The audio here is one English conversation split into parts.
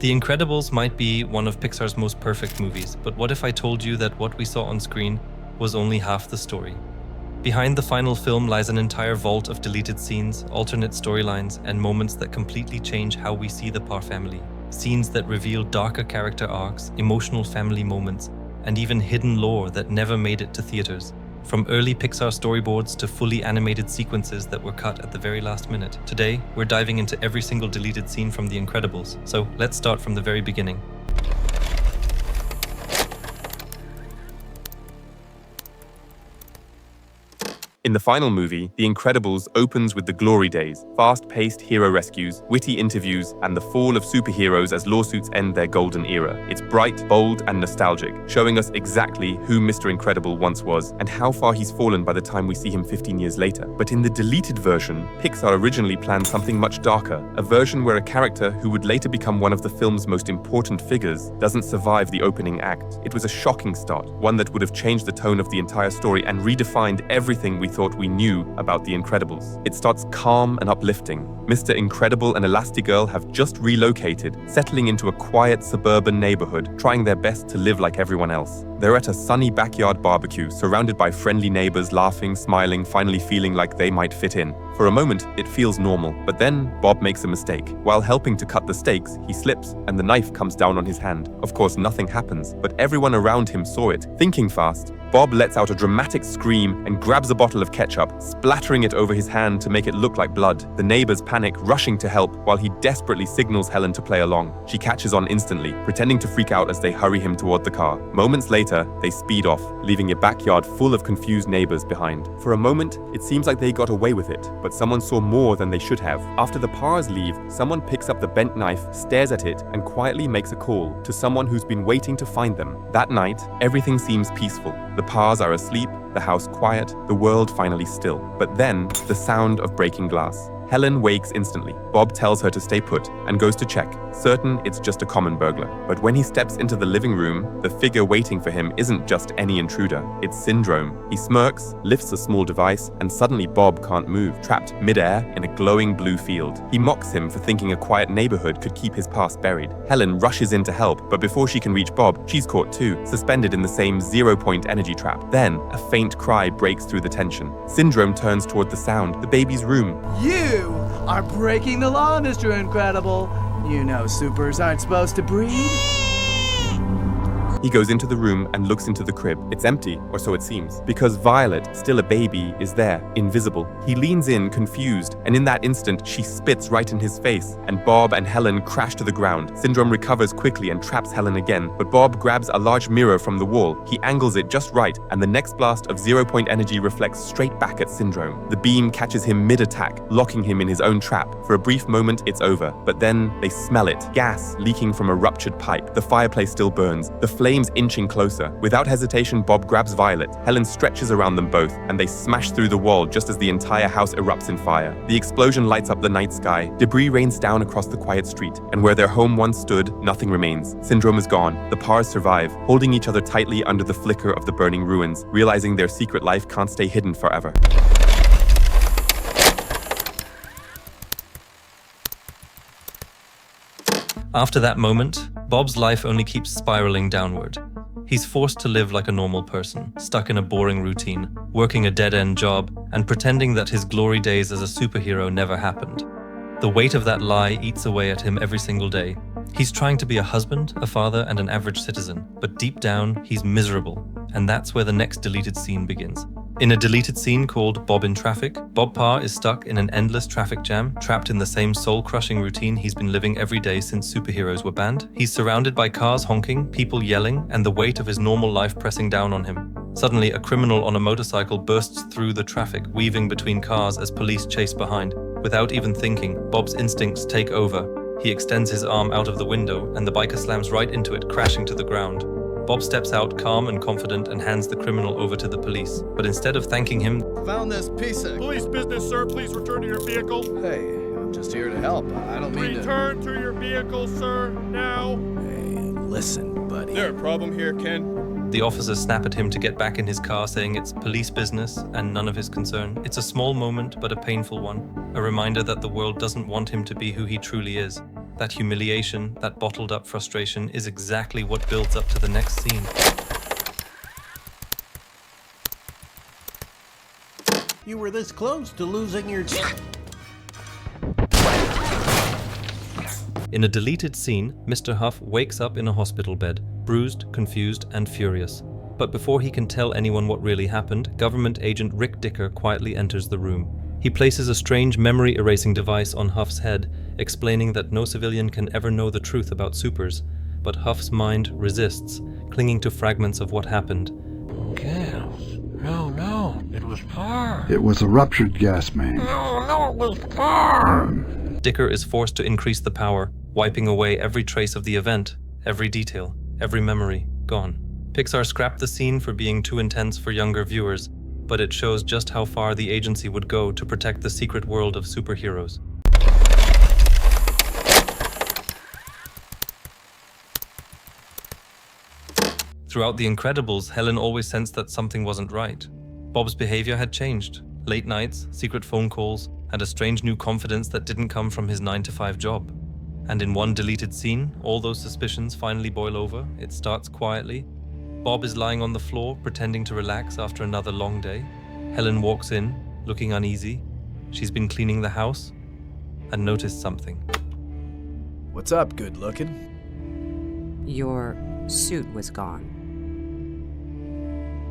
The Incredibles might be one of Pixar's most perfect movies, but what if I told you that what we saw on screen was only half the story? Behind the final film lies an entire vault of deleted scenes, alternate storylines, and moments that completely change how we see the Parr family. Scenes that reveal darker character arcs, emotional family moments, and even hidden lore that never made it to theaters. From early Pixar storyboards to fully animated sequences that were cut at the very last minute. Today, we're diving into every single deleted scene from The Incredibles. So let's start from the very beginning. In the final movie, The Incredibles opens with the glory days, fast-paced hero rescues, witty interviews, and the fall of superheroes as lawsuits end their golden era. It's bright, bold, and nostalgic, showing us exactly who Mr. Incredible once was and how far he's fallen by the time we see him 15 years later. But in the deleted version, Pixar originally planned something much darker, a version where a character who would later become one of the film's most important figures doesn't survive the opening act. It was a shocking start, one that would have changed the tone of the entire story and redefined everything we thought we knew about The Incredibles. It starts calm and uplifting. Mr. Incredible and Elastigirl have just relocated, settling into a quiet suburban neighborhood, trying their best to live like everyone else. They're at a sunny backyard barbecue, surrounded by friendly neighbors, laughing, smiling, finally feeling like they might fit in. For a moment, it feels normal, but then Bob makes a mistake. While helping to cut the steaks, he slips, and the knife comes down on his hand. Of course, nothing happens, but everyone around him saw it. Thinking fast, Bob lets out a dramatic scream and grabs a bottle of ketchup, splattering it over his hand to make it look like blood. The neighbors panic, rushing to help, while he desperately signals Helen to play along. She catches on instantly, pretending to freak out as they hurry him toward the car. Moments later, they speed off, leaving a backyard full of confused neighbors behind. For a moment, it seems like they got away with it, but someone saw more than they should have. After the Parrs leave, someone picks up the bent knife, stares at it, and quietly makes a call to someone who's been waiting to find them. That night, everything seems peaceful. The Parrs are asleep, the house quiet, the world finally still. But then, the sound of breaking glass. Helen wakes instantly. Bob tells her to stay put and goes to check, certain it's just a common burglar. But when he steps into the living room, the figure waiting for him isn't just any intruder, it's Syndrome. He smirks, lifts a small device, and suddenly Bob can't move, trapped midair in a glowing blue field. He mocks him for thinking a quiet neighborhood could keep his past buried. Helen rushes in to help, but before she can reach Bob, she's caught too, suspended in the same zero-point energy trap. Then, a faint cry breaks through the tension. Syndrome turns toward the sound, the baby's room. You are breaking the law, Mr. Incredible. You know supers aren't supposed to breed. He goes into the room and looks into the crib. It's empty, or so it seems, because Violet, still a baby, is there, invisible. He leans in, confused, and in that instant, she spits right in his face, and Bob and Helen crash to the ground. Syndrome recovers quickly and traps Helen again, but Bob grabs a large mirror from the wall. He angles it just right, and the next blast of zero-point energy reflects straight back at Syndrome. The beam catches him mid-attack, locking him in his own trap. For a brief moment, it's over, but then they smell it. Gas leaking from a ruptured pipe. The fireplace still burns. The flames inching closer. Without hesitation, Bob grabs Violet. Helen stretches around them both, and they smash through the wall just as the entire house erupts in fire. The explosion lights up the night sky. Debris rains down across the quiet street, and where their home once stood, nothing remains. Syndrome is gone. The Parrs survive, holding each other tightly under the flicker of the burning ruins, realizing their secret life can't stay hidden forever. After that moment, Bob's life only keeps spiraling downward. He's forced to live like a normal person, stuck in a boring routine, working a dead-end job, and pretending that his glory days as a superhero never happened. The weight of that lie eats away at him every single day. He's trying to be a husband, a father, and an average citizen, but deep down, he's miserable, and that's where the next deleted scene begins. In a deleted scene called Bob in Traffic, Bob Parr is stuck in an endless traffic jam, trapped in the same soul-crushing routine he's been living every day since superheroes were banned. He's surrounded by cars honking, people yelling, and the weight of his normal life pressing down on him. Suddenly, a criminal on a motorcycle bursts through the traffic, weaving between cars as police chase behind. Without even thinking, Bob's instincts take over. He extends his arm out of the window, and the biker slams right into it, crashing to the ground. Bob steps out calm and confident and hands the criminal over to the police. But instead of thanking him, Found this piece of... Police business, sir. Please return to your vehicle. Hey, I'm just here to help. I don't mean to... Return to your vehicle, sir, now. Hey, listen, buddy. There a problem here, Ken? the officers snap at him to get back in his car, saying it's police business and none of his concern. It's a small moment, but a painful one. A reminder that the world doesn't want him to be who he truly is. That humiliation, that bottled up frustration is exactly what builds up to the next scene. You were this close to losing your... In a deleted scene, Mr. Huff wakes up in a hospital bed, bruised, confused, and furious. But before he can tell anyone what really happened, government agent Rick Dicker quietly enters the room. He places a strange memory-erasing device on Huff's head, explaining that no civilian can ever know the truth about supers, but Huff's mind resists, clinging to fragments of what happened. Gas. No, it was fire. It was a ruptured gas main. No, it was fire. Dicker is forced to increase the power, wiping away every trace of the event, every detail, every memory, gone. Pixar scrapped the scene for being too intense for younger viewers, but it shows just how far the agency would go to protect the secret world of superheroes. Throughout The Incredibles, Helen always sensed that something wasn't right. Bob's behavior had changed. Late nights, secret phone calls, and a strange new confidence that didn't come from his 9-to-5 job. And in one deleted scene, all those suspicions finally boil over. It starts quietly. Bob is lying on the floor, pretending to relax after another long day. Helen walks in, looking uneasy. She's been cleaning the house and noticed something. What's up, good looking? Your suit was gone.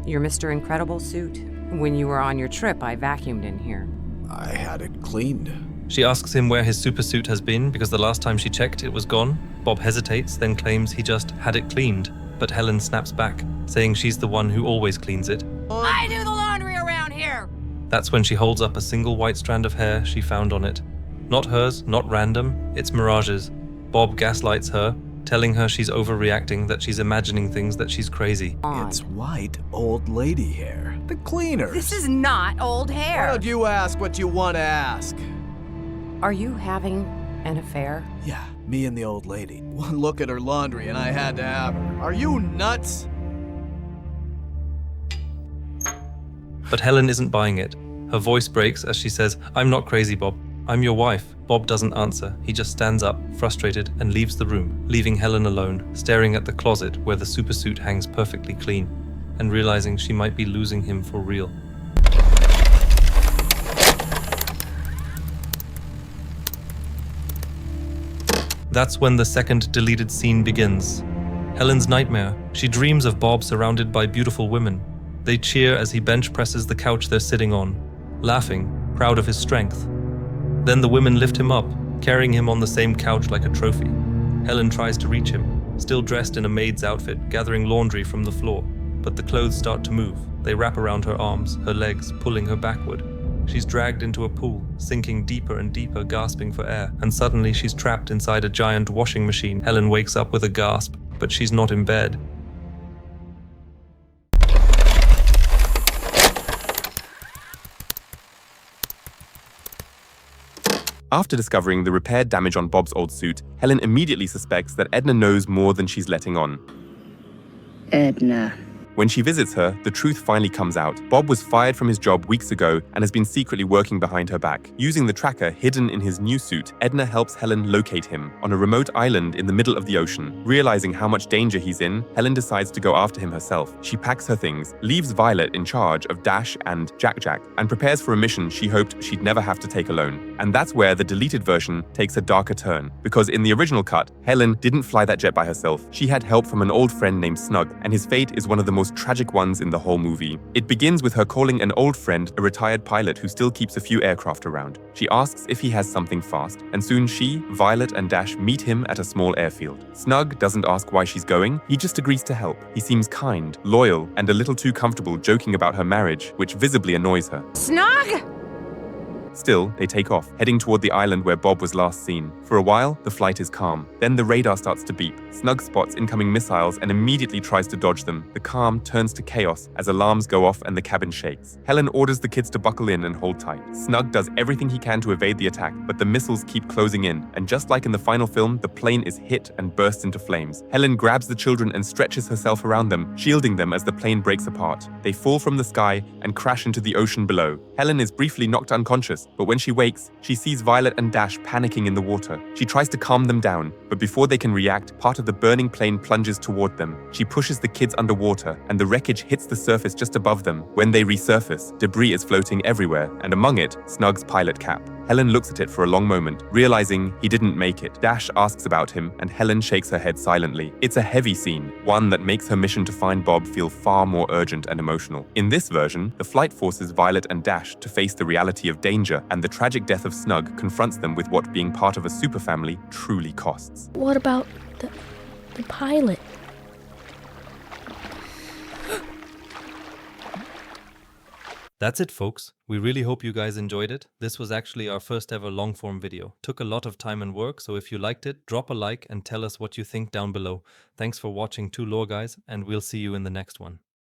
Your Mr. Incredible suit. When you were on your trip, I vacuumed in here. I had it cleaned. She asks him where his supersuit has been because the last time she checked, it was gone. Bob hesitates, then claims he just had it cleaned. But Helen snaps back, saying she's the one who always cleans it. I do the laundry around here! That's when she holds up a single white strand of hair she found on it. Not hers, not random, it's Mirage's. Bob gaslights her, telling her she's overreacting, that she's imagining things, that she's crazy. It's white old lady hair. The cleaner. This is not old Why hair. don't you ask what you want to ask? Are you having an affair? Yeah, me and the old lady. One look at her laundry and I had to have her. Are you nuts? But Helen isn't buying it. Her voice breaks as she says, "I'm not crazy, Bob. I'm your wife." Bob doesn't answer. He just stands up, frustrated, and leaves the room, leaving Helen alone, staring at the closet where the supersuit hangs perfectly clean, and realizing she might be losing him for real. That's when the second deleted scene begins. Helen's nightmare. She dreams of Bob surrounded by beautiful women. They cheer as he bench presses the couch they're sitting on, laughing, proud of his strength. Then the women lift him up, carrying him on the same couch like a trophy. Helen tries to reach him, still dressed in a maid's outfit, gathering laundry from the floor. But the clothes start to move. They wrap around her arms, her legs, pulling her backward. She's dragged into a pool, sinking deeper and deeper, gasping for air. And suddenly she's trapped inside a giant washing machine. Helen wakes up with a gasp, but she's not in bed. After discovering the repaired damage on Bob's old suit, Helen immediately suspects that Edna knows more than she's letting on. Edna. When she visits her, the truth finally comes out. Bob was fired from his job weeks ago and has been secretly working behind her back. Using the tracker hidden in his new suit, Edna helps Helen locate him on a remote island in the middle of the ocean. Realizing how much danger he's in, Helen decides to go after him herself. She packs her things, leaves Violet in charge of Dash and Jack, and prepares for a mission she hoped she'd never have to take alone. And that's where the deleted version takes a darker turn, because in the original cut, Helen didn't fly that jet by herself. She had help from an old friend named Snug, and his fate is one of the most tragic ones in the whole movie. It begins with her calling an old friend, a retired pilot who still keeps a few aircraft around. She asks if he has something fast, and soon she, Violet, and Dash meet him at a small airfield. Snug doesn't ask why she's going, he just agrees to help. He seems kind, loyal, and a little too comfortable joking about her marriage, which visibly annoys her. Snug! Still, they take off, heading toward the island where Bob was last seen. For a while, the flight is calm. Then the radar starts to beep. Snug spots incoming missiles and immediately tries to dodge them. The calm turns to chaos as alarms go off and the cabin shakes. Helen orders the kids to buckle in and hold tight. Snug does everything he can to evade the attack, but the missiles keep closing in. And just like in the final film, the plane is hit and bursts into flames. Helen grabs the children and stretches herself around them, shielding them as the plane breaks apart. They fall from the sky and crash into the ocean below. Helen is briefly knocked unconscious, But when she wakes, she sees Violet and Dash panicking in the water. She tries to calm them down, but before they can react, part of the burning plane plunges toward them. She pushes the kids underwater, and the wreckage hits the surface just above them. When they resurface, debris is floating everywhere, and among it, Snug's pilot cap. Helen looks at it for a long moment, realizing he didn't make it. Dash asks about him, and Helen shakes her head silently. It's a heavy scene, one that makes her mission to find Bob feel far more urgent and emotional. In this version, the flight forces Violet and Dash to face the reality of danger, and the tragic death of Snug confronts them with what being part of a superfamily truly costs. What about the pilot? That's it, folks. We really hope you guys enjoyed it. This was actually our first ever long-form video. Took a lot of time and work, so if you liked it, drop a like and tell us what you think down below. Thanks for watching 2 Lore Guys, and we'll see you in the next one.